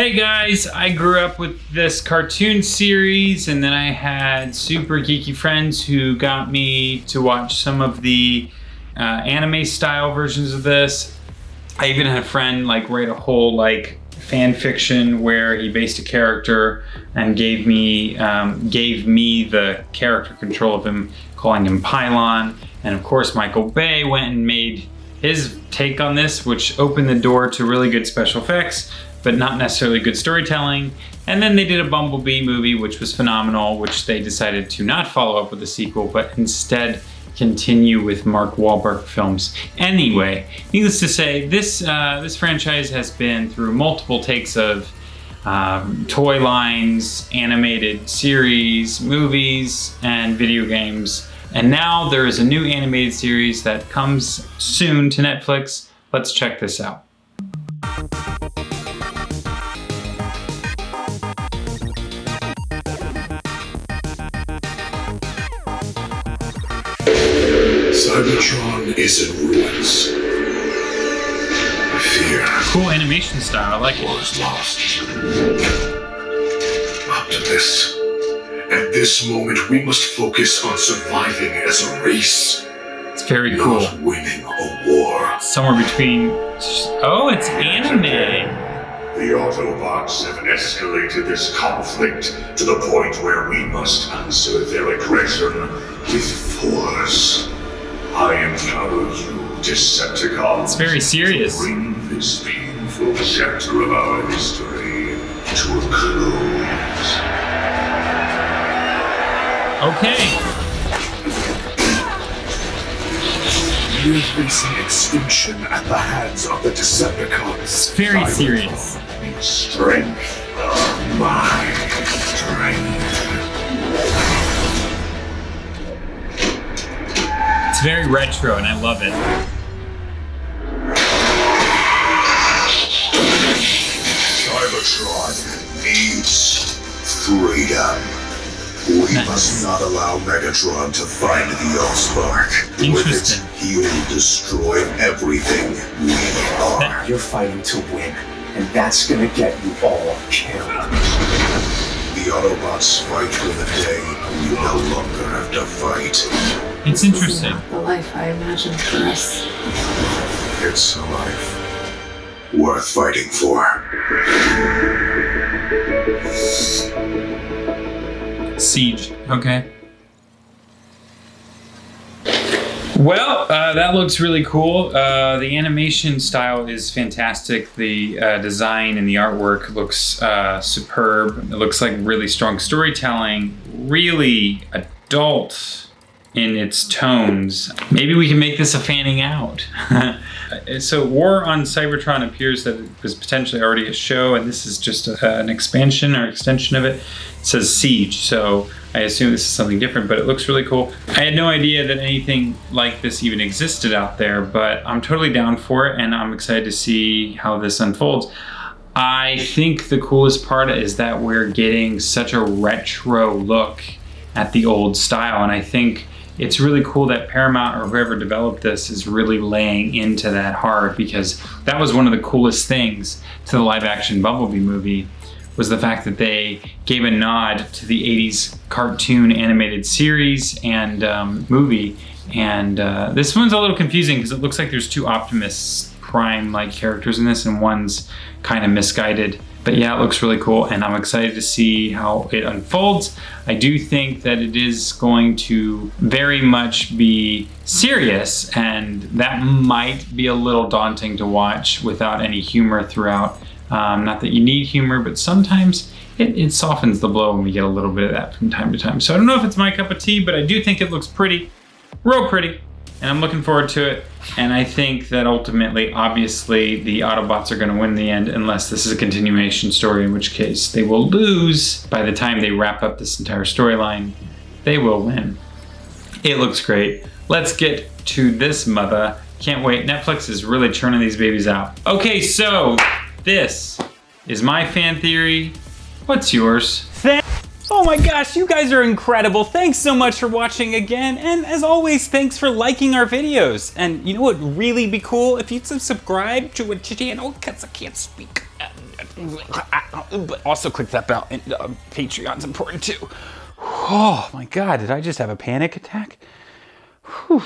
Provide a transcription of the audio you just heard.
Hey guys, I grew up with this cartoon series and then I had super geeky friends who got me to watch some of the anime style versions of this. I even had a friend write a whole fan fiction where he based a character and gave me the character control of him, calling him Pylon. And of course Michael Bay went and made his take on this, which opened the door to really good special effects, but not necessarily good storytelling. And then they did a Bumblebee movie, which was phenomenal, which they decided to not follow up with a sequel, but instead continue with Mark Wahlberg films. Anyway, needless to say, this franchise has been through multiple takes of toy lines, animated series, movies, and video games. And now there is a new animated series that comes soon to Netflix. Let's check this out. Cybertron is in ruins. I fear. Cool animation style, I like it. War is lost. Up to this. At this moment, we must focus on surviving as a race. It's very cool. Not winning a war. Somewhere between... Oh, it's anime. The Autobots have escalated this conflict to the point where we must answer their aggression with force. I empower you, Decepticons. It's very serious. To bring this painful chapter of our history to a close. Okay. We're facing extinction at the hands of the Decepticons. It's very serious. Strength. My strength. It's very retro and I love it. Cybertron needs freedom. We must not allow Megatron to find the Allspark. Interesting. With it, he will destroy everything we are. You're fighting to win, and that's gonna get you all killed. The Autobots fight for the day we no longer have to fight. It's interesting. This is not the life I imagined for us. It's a life worth fighting for. Siege. Okay. Well, that looks really cool. The animation style is fantastic. The design and the artwork looks superb. It looks like really strong storytelling, really adult in its tones. Maybe we can make this a fanning out. So War on Cybertron appears that it was potentially already a show, and this is just an expansion or extension of it. It says Siege, so I assume this is something different, but it looks really cool. I had no idea that anything like this even existed out there, but I'm totally down for it, and I'm excited to see how this unfolds. I think the coolest part is that we're getting such a retro look at the old style, and I think it's really cool that Paramount or whoever developed this is really laying into that hard, because that was one of the coolest things to the live action Bumblebee movie, was the fact that they gave a nod to the 80s cartoon animated series and movie. And this one's a little confusing because it looks like there's two Optimus Prime-like characters in this and one's kind of misguided. But yeah, it looks really cool and I'm excited to see how it unfolds. I do think that it is going to very much be serious, and that might be a little daunting to watch without any humor throughout. Not that you need humor, but sometimes it softens the blow when we get a little bit of that from time to time. So I don't know if it's my cup of tea, but I do think it looks pretty, real pretty, and I'm looking forward to it. And I think that ultimately, obviously, the Autobots are going to win in the end, unless this is a continuation story, in which case they will lose by the time they wrap up this entire storyline. They will win. It looks great. Let's get to this mother. Can't wait. Netflix is really churning these babies out. Okay, so this is my fan theory. What's yours? Oh my gosh, you guys are incredible. Thanks so much for watching again. And as always, thanks for liking our videos. And you know what would really be cool? If you'd subscribe to a channel, because I can't speak. But also click that bell, and Patreon's important too. Oh my God, did I just have a panic attack? Whew.